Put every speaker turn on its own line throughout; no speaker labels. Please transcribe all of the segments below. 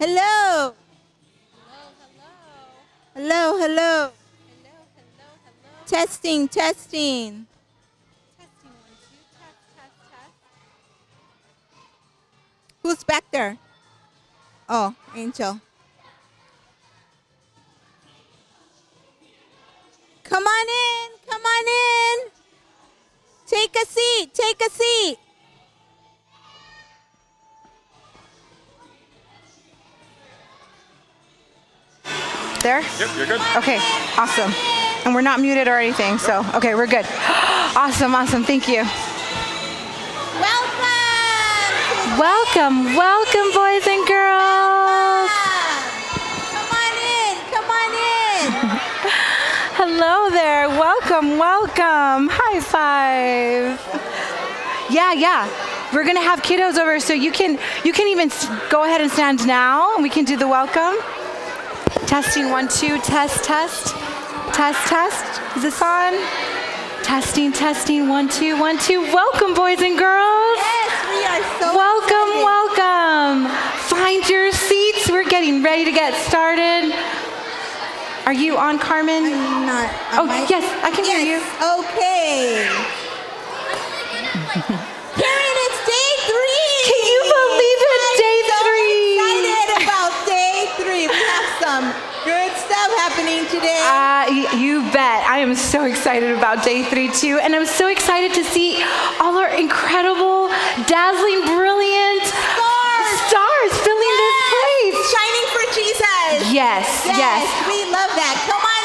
Hello. Hello, hello. Testing, testing. Testing 1, 2, test. Who's back there? Oh, Angel. Come on in, come on in. Take a seat, take a seat.
There?
Yep, you're good.
Okay, awesome. And we're not muted or anything, so, okay, we're good. Awesome, awesome, thank you.
Welcome.
Welcome, boys and girls.
Come on in, come on in.
Hello there, welcome. High five. Yeah. We're gonna have kiddos over, so you can even go ahead and stand now, and we can do the welcome. Testing 1, 2, test. Is this on? Testing 1, 2, 1, 2. Welcome, boys and girls.
Yes, we are so
Welcome. Find your seats. We're getting ready to get started. Are you on, Carmen?
I'm not.
Yes, I can hear you.
Okay. Karen, it's day 3.
Can you believe it? Day 3.
Excited about day 3. We have some good stuff happening today.
You bet. I am so excited about day 3 too, and I'm so excited to see all our incredible, dazzling, brilliant stars filling this place.
Shining for Jesus.
Yes.
We love that. Come on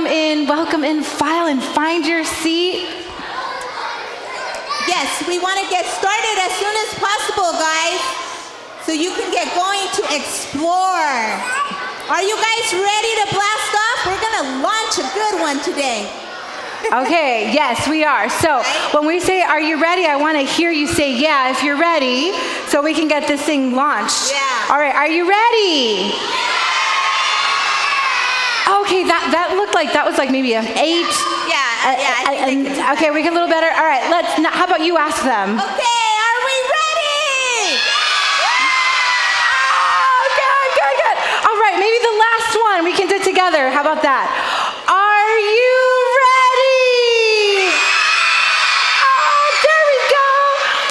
in.
Welcome in. File and find your seat.
Yes, we want to get started as soon as possible, guys, so you can get going to explore. Are you guys ready to blast off? We're going to launch a good one today.
Okay, yes, we are. So when we say, are you ready? I want to hear you say, yeah, if you're ready, so we can get this thing launched.
Yeah.
All right, are you ready? Okay, that looked like that was like maybe an 8.
I think
okay, we get a little better. All right, how about you ask them?
Okay, are we ready?
Oh, good. All right, maybe the last one we can do together. How about that? Are you ready? Oh, there we go.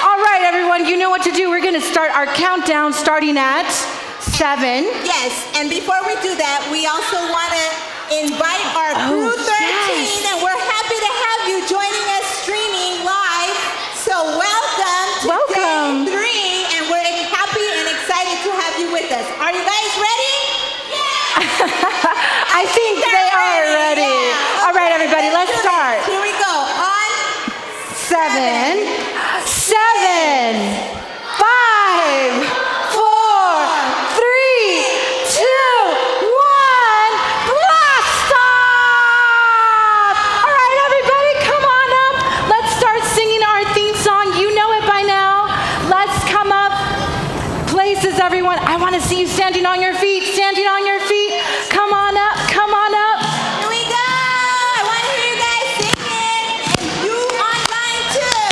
All right, everyone, you know what to do. We're going to start our countdown starting at 7.
Yes, and before we do that, we also want to invite our Crew 13, and we're happy to have you joining us streaming live. So welcome to day 3, and we're happy and excited to have you with us. Are you guys ready?
I think they are ready.
Yeah.
All right, everybody, let's start.
Here we go. On
7, 5, 4, 3, 2, 1, blast off! All right, everybody, come on up. Let's start singing our theme song. You know it by now. Let's come up. Places, everyone. I want to see you standing on your feet. Come on up.
Here we go. I want to hear you guys singing, and you online too.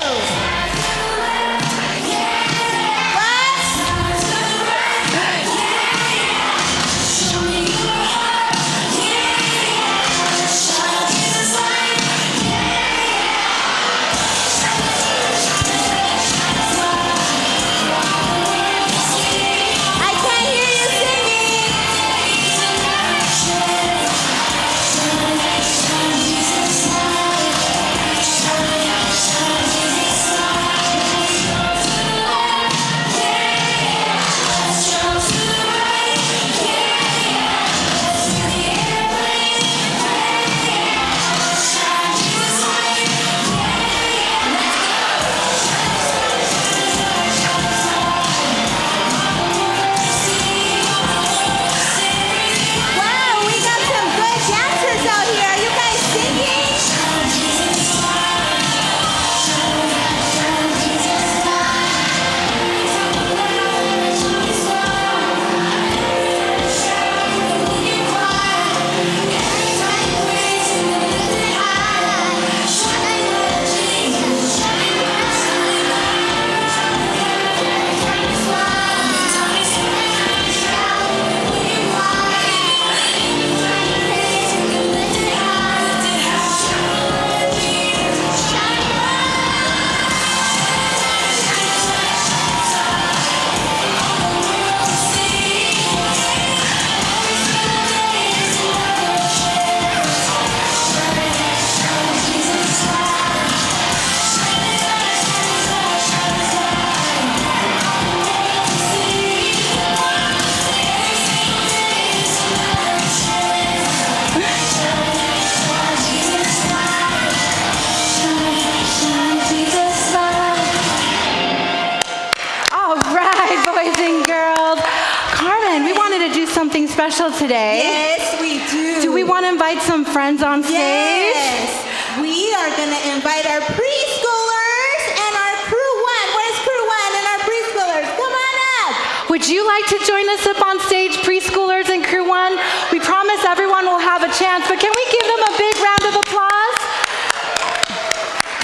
special today.
Yes, we do.
Do we want to invite some friends on stage?
Yes. We are going to invite our preschoolers and our crew one. Where's crew one and our preschoolers? Come on up.
Would you like to join us up on stage, preschoolers and crew one? We promise everyone will have a chance, but can we give them a big round of applause?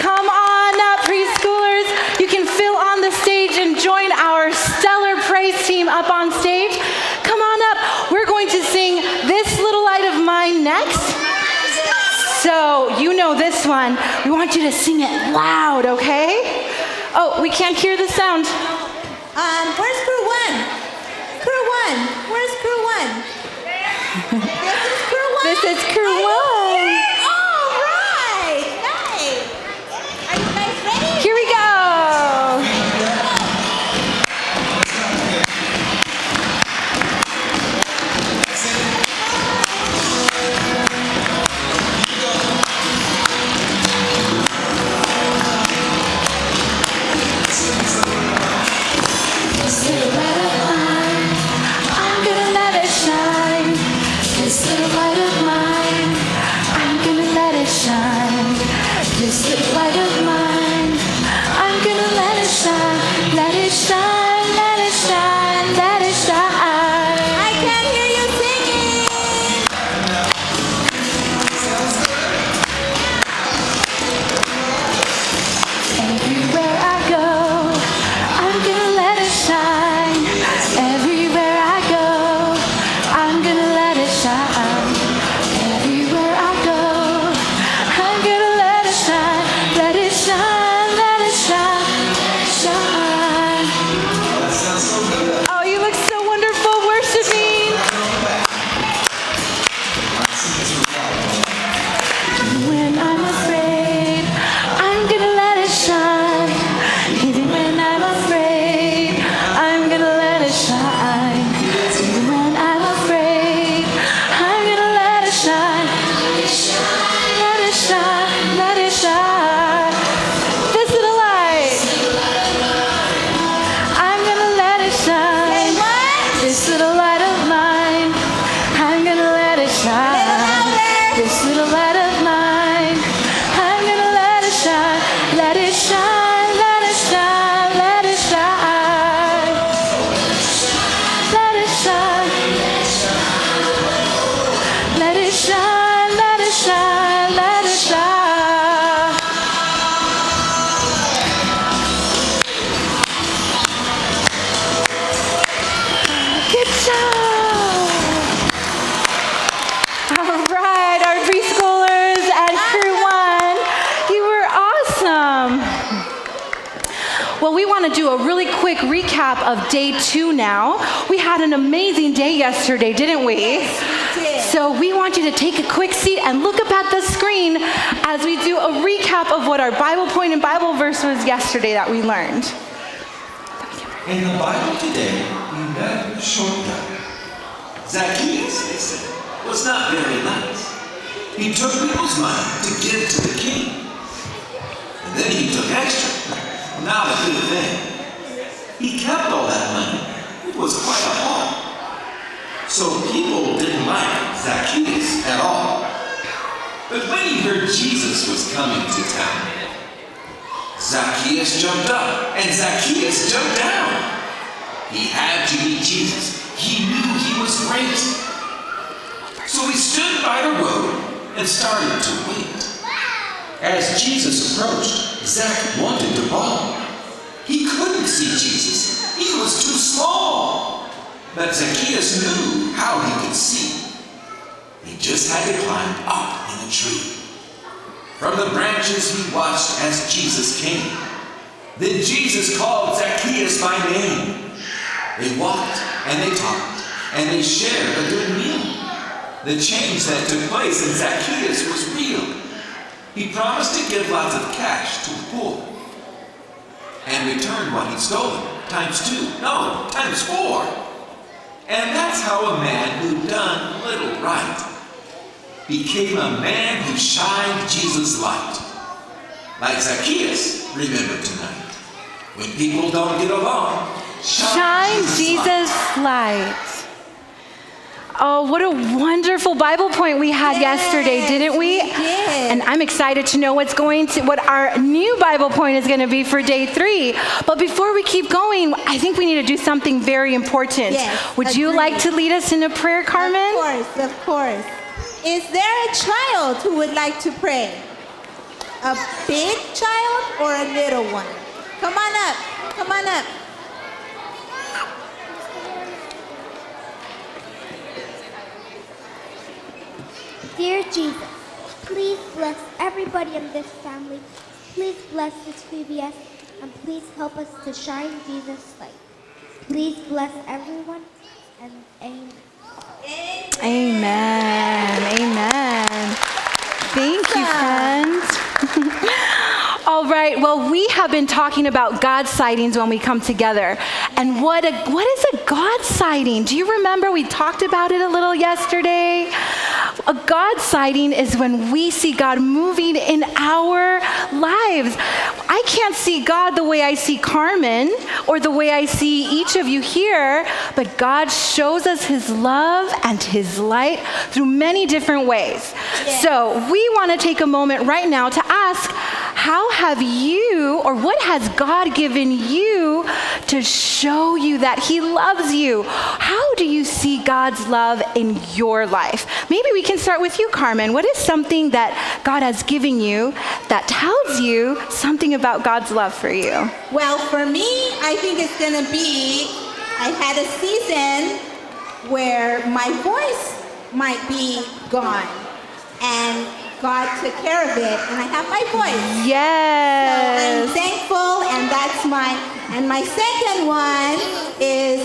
Come on up, preschoolers. You can fill on the stage and join our stellar praise team up on stage. Come on up. We're going to sing This Little Light of Mine next. So you know this one. We want you to sing it loud, okay? Oh, we can't hear the sound.
Where's crew one? Crew one. Where's crew one? This is crew one.
This is crew one.
All right. Nice. Are you guys ready?
Here we go.
This little light of mine, I'm gonna let it shine. This little light of mine, I'm gonna let it shine. This little light of mine, I'm gonna let it shine. Let it shine, let it shine, let it shine.
I can't hear you singing.
Everywhere I go, I'm gonna let it shine. Everywhere I go, I'm gonna let it shine. Everywhere I go, I'm gonna let it shine. Let it shine, let it shine, let it shine.
Oh, you look so wonderful worshiping.
When I'm afraid, I'm gonna let it shine. Even when I'm afraid, I'm gonna let it shine. Even when I'm afraid, I'm gonna let it shine. Let it shine, let it shine, let it shine. This little light, I'm gonna let it shine. This little light of mine, I'm gonna let it shine. This little light of mine, I'm gonna let it shine. Let it shine, let it shine, let it shine. Let it shine. Let it shine, let it shine, let it shine. Good job.
All right, our preschoolers and crew one, you were awesome. Well, we want to do a really quick recap of day 2 now. We had an amazing day yesterday, didn't we?
did.
So we want you to take a quick seat and look up at the screen as we do a recap of what our Bible point and Bible verse was yesterday that we learned.
In the Bible today, we met a short guy. Zacchaeus, they said, was not very nice. He took people's money to give to the king. And then he took extra. Not a good thing. He kept all that money. It was quite a haul. So people didn't like Zacchaeus at all. But when he heard Jesus was coming to town, Zacchaeus jumped up and Zacchaeus jumped down. He had to meet Jesus. He knew he was great. So he stood by the road and started to wait. As Jesus approached, Zach wanted to follow. He couldn't see Jesus. He was too small. But Zacchaeus knew how he could see. He just had to climb up in a tree. From the branches he watched as Jesus came. Then Jesus called Zacchaeus by name. They walked and they talked and they shared a good meal. The change that took place in Zacchaeus was real. He promised to give lots of cash to the poor and return what he'd stolen ×2, no, ×4. And that's how a man who'd done little right became a man who shined Jesus' light. Like Zacchaeus, remember tonight, when people don't get along,
Shine Jesus' light. Oh, what a wonderful Bible point we had yesterday, didn't we?
We did.
And I'm excited to know what our new Bible point is going to be for day 3. But before we keep going, I think we need to do something very important.
Yes,
Would you
agreed.
like to lead us in a prayer, Carmen?
Of course. Is there a child who would like to pray? A big child or a little one? Come on up. Come on up.
Dear Jesus, please bless everybody in this family. Please bless this VBS and please help us to shine Jesus' light. Please bless everyone and amen.
Amen. Amen. Thank you, friends. All right, well, we have been talking about God sightings when we come together. And what is a God sighting? Do you remember we talked about it a little yesterday? A God sighting is when we see God moving in our lives. I can't see God the way I see Carmen or the way I see each of you here, but God shows us his love and his light through many different ways.
Yes.
So we want to take a moment right now to ask, how have you, or what has God given you to show you that he loves you? How do you see God's love in your life? Maybe we can start with you, Carmen. What is something that God has given you that tells you something about God's love for you?
Well, for me, I think it's going to be, I had a season where my voice might be gone. And God took care of it, and I have my voice.
Yes.
So I'm thankful, and that's my second one is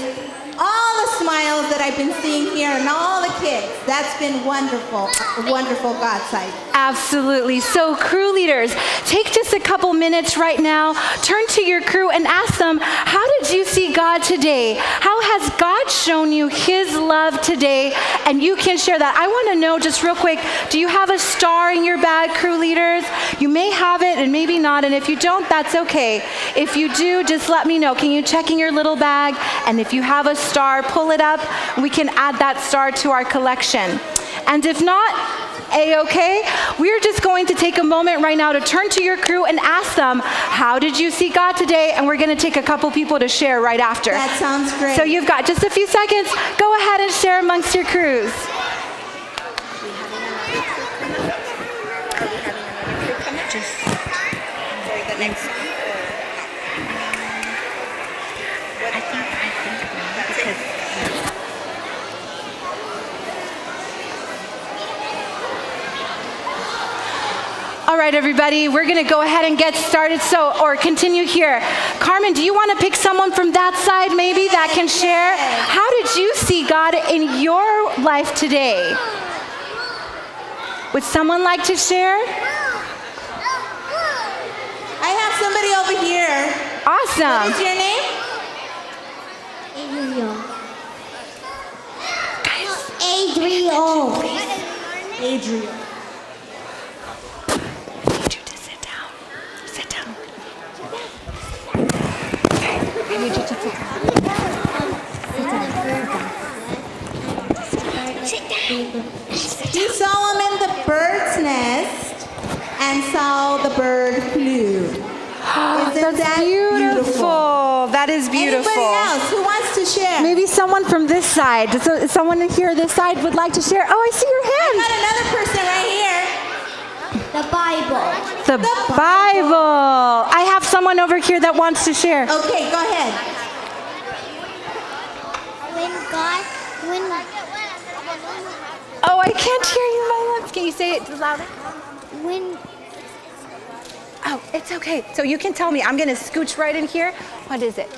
all the smiles that I've been seeing here and all the kids. That's been wonderful, a wonderful God sight.
Absolutely. So crew leaders, take just a couple minutes right now, turn to your crew and ask them, how did you see God today? How has God shown you his love today? And you can share that. I want to know just real quick, do you have a star in your bag, crew leaders? You may have it and maybe not, and if you don't, that's okay. If you do, just let me know. Can you check in your little bag? And if you have a star, pull it up. We can add that star to our collection. And if not, A-okay. We're just going to take a moment right now to turn to your crew and ask them, how did you see God today? And we're going to take a couple people to share right after.
That sounds great.
So you've got just a few seconds. Go ahead and share amongst your crews. All right, everybody, we're going to go ahead and get started. Or continue here. Carmen, do you want to pick someone from that side maybe that can share? How did you see God in your life today? Would someone like to share?
I have somebody over here.
Awesome.
What is your name? Adriel.
I need you to sit down. Sit down. I need you to sit down.
He saw him in the bird's nest and saw the bird flew. Isn't
That's
that
beautiful. That is beautiful.
Anybody else who wants to share?
Maybe someone from this side. So someone here this side would like to share. Oh, I see your
I
hand.
got another person right here.
The Bible.
The Bible. I have someone over here that wants to share.
Okay, go ahead.
Oh, I can't hear you, my love. Can you say it louder? Oh, it's okay. So you can tell me. I'm going to scooch right in here. What is it?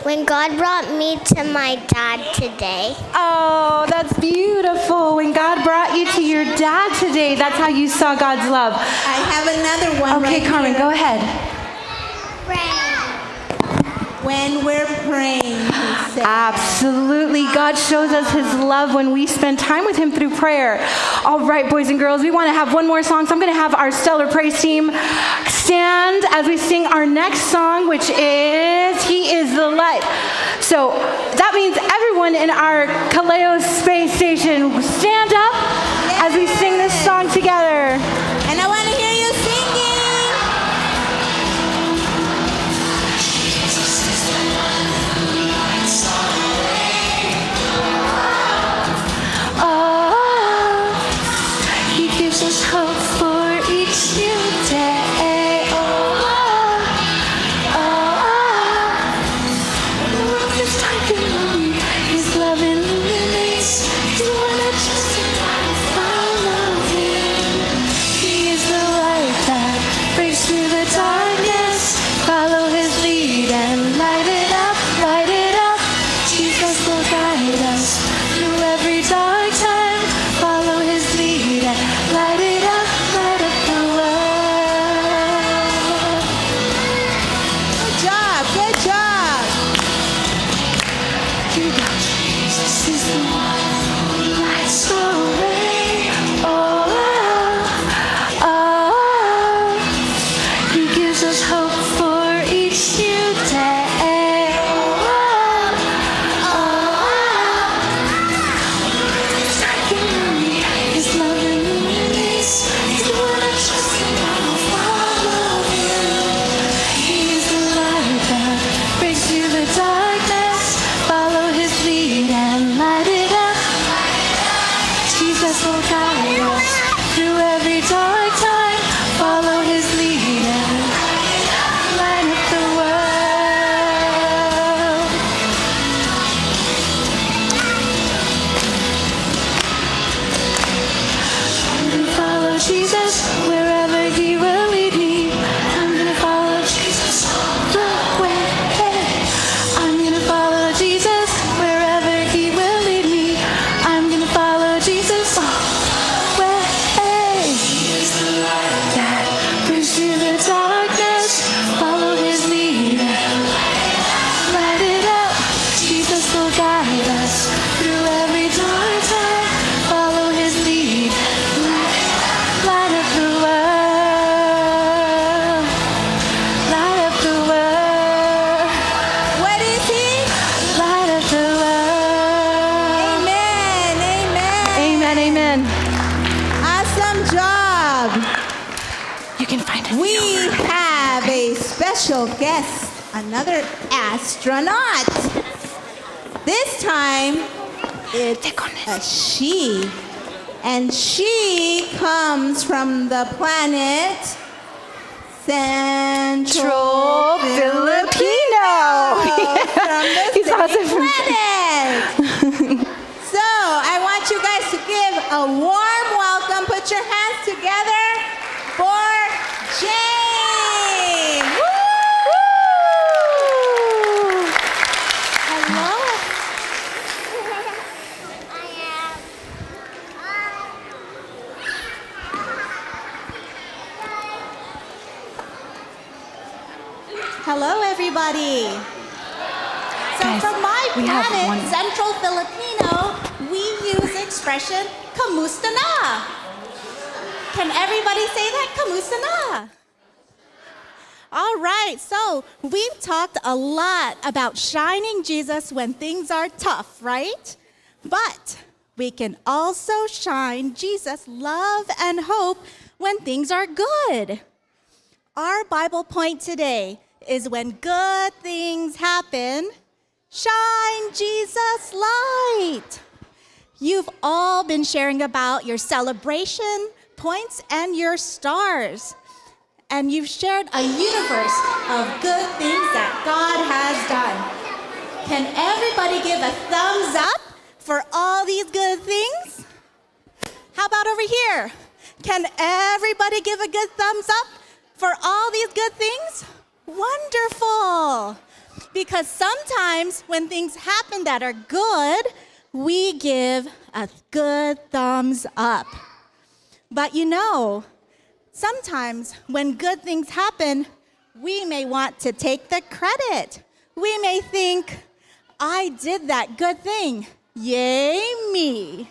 When God brought me to my dad today.
Oh, that's beautiful. When God brought you to your dad today, that's how you saw God's love.
I have another one.
Okay,
right
Carmen,
here.
go ahead.
When we're praying, he said.
Absolutely. God shows us his love when we spend time with him through prayer. All right, boys and girls, we want to have one more song. So I'm going to have our stellar praise team stand as we sing our next song, which is He is the Light. So that means everyone in our Kalēo space station stand up as we sing this song together.
And I want to hear you singing.
Oh, He gives us hope for each new day. The world is dark and lonely. His love illuminates. You wanna trust Him, follow Him. He is the light that breaks through the darkness. Follow His lead and light it up, light it up. Jesus will guide us through every dark time. Follow His lead and light it up the world.
Good job, good job.
Here we go. Jesus is the one who lights the way. He gives us hope for each new day. It's dark and lonely. His love illuminates. You wanna trust Him, follow Him. He is the light that breaks through the darkness. Follow His lead and light it up. Jesus will guide us through every dark time. Follow His lead and light up the world. I'm gonna follow Jesus wherever He will lead me. I'm gonna follow Jesus all the way. I'm gonna follow Jesus wherever He will lead me. I'm gonna follow Jesus all the way. He is the light that brings through the darkness. Follow His lead and light it up. Jesus will guide us through every dark time. Follow His lead, light up the world, light up the world,
What is he?
light up the world.
Amen, amen.
Amen, amen.
Awesome job.
You can find it.
We have a special guest, another astronaut. This time, it's a she. And she comes from the planet Central
Filipino.
From the
He's
same
also from-
planet. So I want you guys to give a warm welcome. Put your hands together for Jane. Woo! Hello. Hello, everybody. So
Guys,
from my
we have
planet,
one-
Central Filipino, we use the expression, kamusta na? Can everybody say that? Kamusta na? All right, so we've talked a lot about shining Jesus when things are tough, right? But we can also shine Jesus' love and hope when things are good. Our Bible point today is when good things happen, shine Jesus' light. You've all been sharing about your celebration points and your stars. And you've shared a universe of good things that God has done. Can everybody give a thumbs up for all these good things? How about over here? Can everybody give a good thumbs up for all these good things? Wonderful. Because sometimes when things happen that are good, we give a good thumbs up. But you know, sometimes when good things happen, we may want to take the credit. We may think, I did that good thing. Yay, me.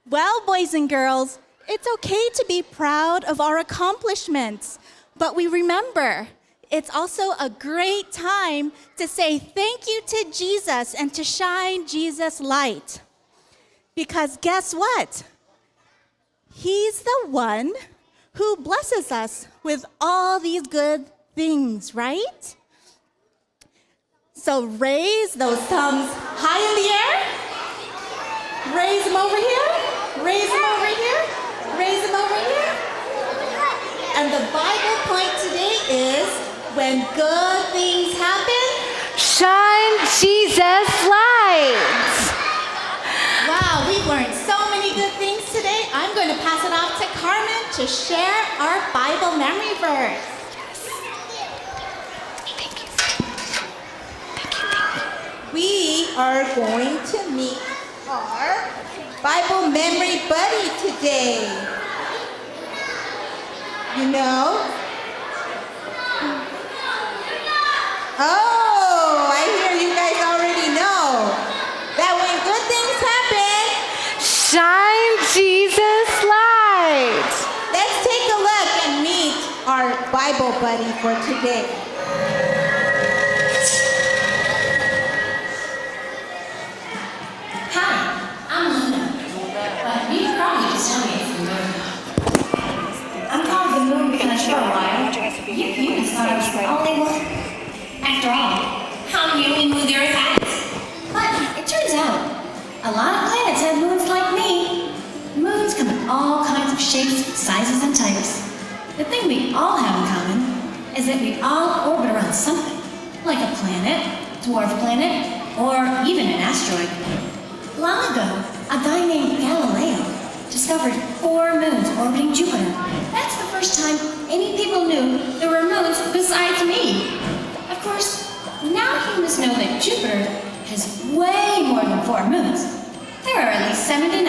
Well, boys and girls, it's okay to be proud of our accomplishments. But we remember, it's also a great time to say thank you to Jesus and to shine Jesus' light. Because guess what? He's the one who blesses us with all these good things, right? So raise those thumbs high in the air. Raise them over here. Raise them over here. Raise them over here. And the Bible point today is, when good things happen,
shine Jesus' light.
wow, we've learned so many good things today. I'm going to pass it off to Carmen to share our Bible memory verse.
Thank you.
We are going to meet our Bible memory buddy today. You know? Oh, I hear you guys already know that when good things happen,
Shine Jesus' light.
let's take a look and meet our Bible buddy for today.
Hi, I'm Luna, but you probably just know me as the moon. I'm called the moon because for a while, you humans thought I was the only one. After all, how many moon the Earth has? But it turns out, a lot of planets have moons like me. Moons come in all kinds of shapes, sizes, and types. The thing we all have in common is that we all orbit around something, like a planet, dwarf planet, or even an asteroid. Long ago, a guy named Kalēo discovered 4 moons orbiting Jupiter. That's the first time any people knew there were moons besides me. Of course, now humans know that Jupiter has way more than 4 moons. There are at least 79,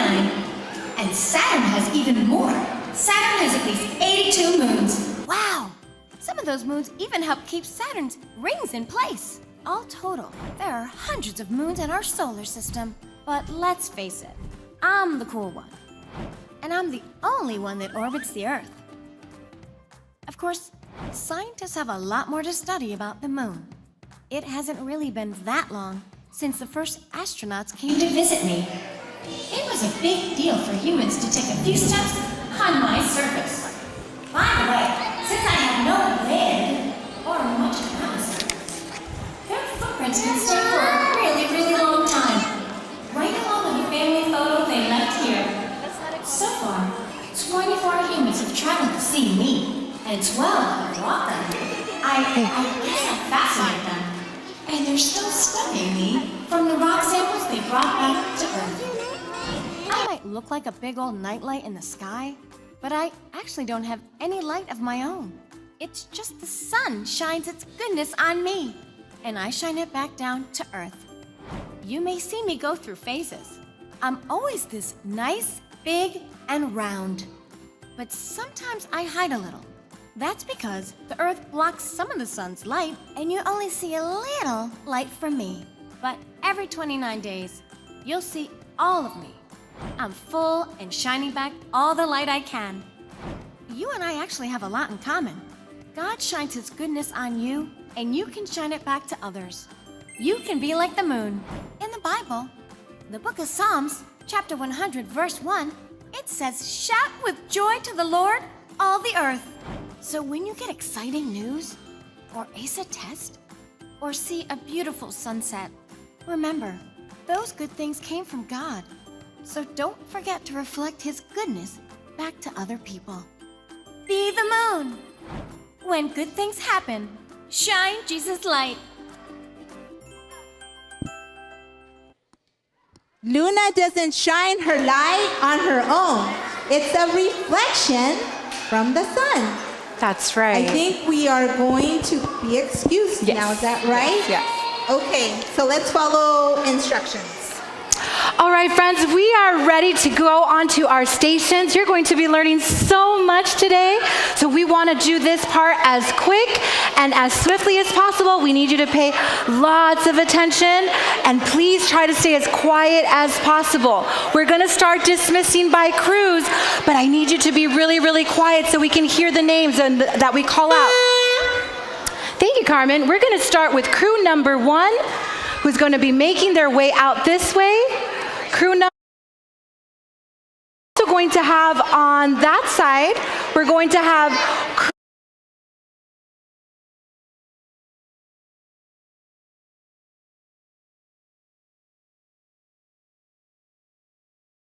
and Saturn has even more. Saturn has at least 82 moons.
Wow! Some of those moons even help keep Saturn's rings in place. All total, there are hundreds of moons in our solar system. But let's face it, I'm the cool one. And I'm the only one that orbits the Earth. Of course, scientists have a lot more to study about the moon. It hasn't really been that long since the first astronauts came to visit me.
It was a big deal for humans to take a few steps on my surface. By the way, since I have no lid or much of atmosphere, their footprints can stay for a really, really long time. Right along with the family photo they left here. So far, 24 humans have traveled to see me, and 12 have walked on me. I guess I fascinate them. And they're still studying me from the rock samples they brought back to Earth.
I might look like a big old nightlight in the sky, but I actually don't have any light of my own. It's just the sun shines its goodness on me, and I shine it back down to Earth. You may see me go through phases. I'm always this nice, big, and round. But sometimes I hide a little. That's because the Earth blocks some of the sun's light, and you only see a little light from me. But every 29 days, you'll see all of me. I'm full and shining back all the light I can. You and I actually have a lot in common. God shines His goodness on you, and you can shine it back to others. You can be like the moon. In the Bible, the book of Psalms, chapter 100, verse 1, it says, "Shout with joy to the Lord, all the earth." So when you get exciting news, or ace a test, or see a beautiful sunset, remember, those good things came from God. So don't forget to reflect His goodness back to other people. Be the moon. When good things happen, shine Jesus' light.
Luna doesn't shine her light on her own. It's a reflection from the sun.
That's right.
I think we are going to be excused
Yes.
now. Is that right?
Yes.
Okay, so let's follow instructions.
All right, friends, we are ready to go on to our stations. You're going to be learning so much today, so we want to do this part as quick and as swiftly as possible. We need you to pay lots of attention, and please try to stay as quiet as possible. We're going to start dismissing by crews, but I need you to be really, really quiet so we can hear the names that we call out. Carmen. We're going to start with crew number 1, who's going to be making their way out this way. Crew number also going to have on that side, we're going to have